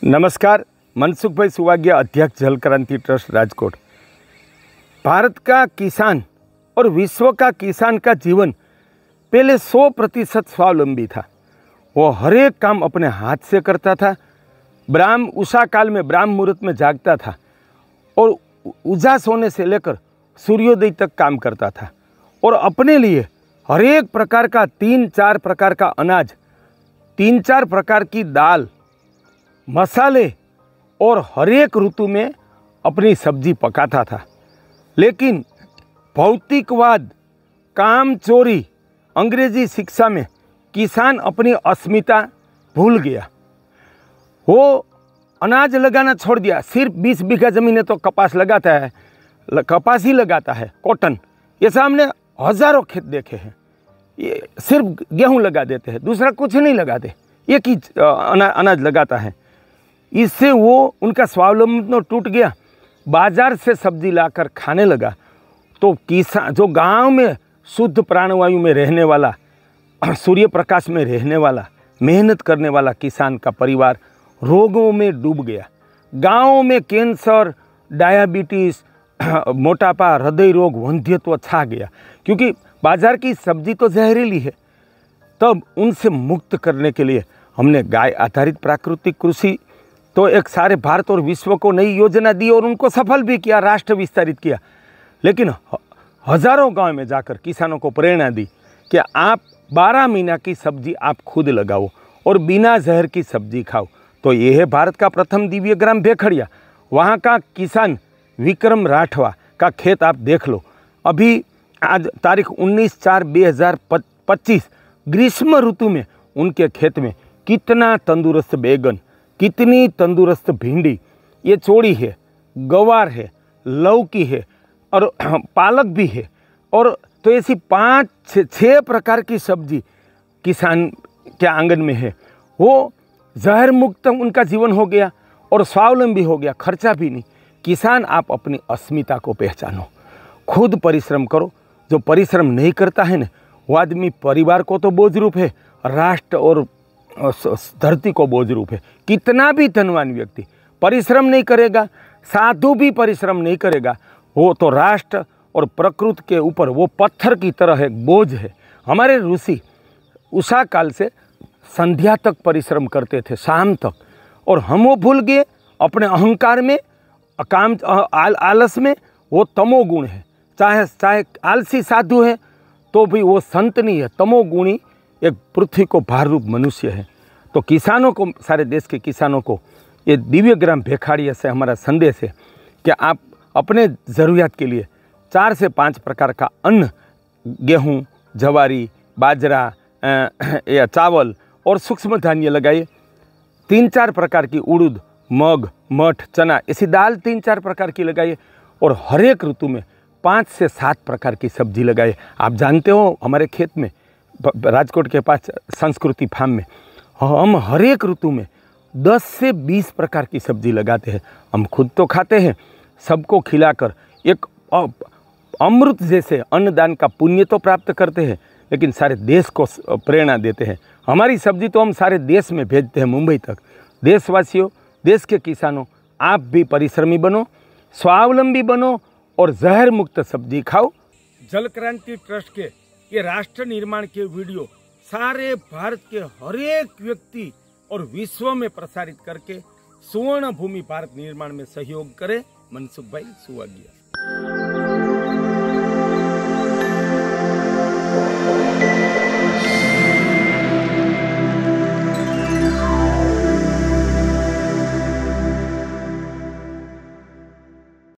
नमस्कार, मनसुख भाई सुवागिया, अध्यक्ष जल क्रांति ट्रस्ट राजकोट। भारत का किसान और विश्व का किसान का जीवन पहले 100% स्वावलंबी था। वो हर एक काम अपने हाथ से करता था। उषा काल में ब्राह्म मुहूर्त में जागता था और उजास होने से लेकर सूर्योदय तक काम करता था और अपने लिए हर एक प्रकार का 3-4 प्रकार का अनाज, 3-4 प्रकार की दाल, मसाले और हर एक ऋतु में अपनी सब्जी पकाता था। लेकिन भौतिकवाद, काम चोरी, अंग्रेजी शिक्षा में किसान अपनी अस्मिता भूल गया। वो अनाज लगाना छोड़ दिया। सिर्फ 20 बीघा ज़मीन है तो कपास लगाता है, कपास ही लगाता है, कॉटन। ये सामने हज़ारों खेत देखे हैं। ये सिर्फ गेहूं लगा देते हैं, दूसरा कुछ नहीं लगाते, एक ही अनाज लगाता है। इससे वो उनका स्वावलंबन टूट गया। बाजार से सब्जी लाकर खाने लगा तो किसान, जो गांव में शुद्ध प्राणवायु में रहने वाला, सूर्य प्रकाश में रहने वाला, मेहनत करने वाला किसान का परिवार रोगों में डूब गया। गांवों में कैंसर, डायबिटीज़, मोटापा, हृदय रोग, वंध्यत्व छा गया, क्योंकि बाजार की सब्जी तो जहरीली है। तब उनसे मुक्त करने के लिए हमने गाय आधारित प्राकृतिक कृषि तो एक सारे भारत और विश्व को नई योजना दी और उनको सफल भी किया, राष्ट्र विस्तारित किया। लेकिन हज़ारों गांव में जाकर किसानों को प्रेरणा दी कि आप 12 महीना की सब्जी आप खुद लगाओ और बिना जहर की सब्जी खाओ। तो ये है भारत का प्रथम दिव्य ग्राम भेखड़िया। वहाँ का किसान विक्रम राठवा का खेत आप देख लो। अभी आज तारीख 19/4/2025 ग्रीष्म ऋतु में उनके खेत में कितना तंदुरुस्त बैगन, कितनी तंदुरुस्त भिंडी, ये चोड़ी है, गवार है, लौकी है और पालक भी है। और तो ऐसी 5-6 प्रकार की सब्जी किसान के आंगन में है। वो जहर मुक्त उनका जीवन हो गया और स्वावलंबी हो गया, खर्चा भी नहीं। किसान, आप अपनी अस्मिता को पहचानो, खुद परिश्रम करो। जो परिश्रम नहीं करता है ना, वो आदमी परिवार को तो बोझ रूप है, राष्ट्र और धरती को बोझ रूप है। कितना भी धनवान व्यक्ति परिश्रम नहीं करेगा, साधु भी परिश्रम नहीं करेगा, वो तो राष्ट्र और प्रकृति के ऊपर वो पत्थर की तरह एक बोझ है। हमारे ऋषि उषा काल से संध्या तक परिश्रम करते थे, शाम तक, और हम वो भूल गए अपने अहंकार में, काम आलस में। वो तमोगुण है। चाहे आलसी साधु है तो भी वो संत नहीं है, तमोगुणी एक पृथ्वी को भार रूप मनुष्य है। तो किसानों को, सारे देश के किसानों को ये दिव्य ग्राम भेखाड़िया से हमारा संदेश है कि आप अपने ज़रूरियात के लिए 4 से 5 प्रकार का अन्न, गेहूँ, जवारी, बाजरा या चावल और सूक्ष्म धान्य लगाइए। 3-4 प्रकार की उड़द, मग, मठ, चना, ऐसी दाल 3-4 प्रकार की लगाइए और हर एक ऋतु में 5 से 7 प्रकार की सब्जी लगाइए। आप जानते हो, हमारे खेत में, राजकोट के पास संस्कृति फार्म में, हम हर एक ऋतु में 10 से 20 प्रकार की सब्जी लगाते हैं। हम खुद तो खाते हैं, सबको खिलाकर एक अमृत जैसे अन्नदान का पुण्य तो प्राप्त करते हैं, लेकिन सारे देश को प्रेरणा देते हैं। हमारी सब्जी तो हम सारे देश में भेजते हैं, मुंबई तक। देशवासियों, देश के किसानों, आप भी परिश्रमी बनो, स्वावलंबी बनो और जहर मुक्त सब्जी खाओ। जल क्रांति ट्रस्ट के ये राष्ट्र निर्माण के वीडियो सारे भारत के हर एक व्यक्ति और विश्व में प्रसारित करके सुवर्ण भूमि भारत निर्माण में सहयोग करे। मनसुख भाई सुवागिया।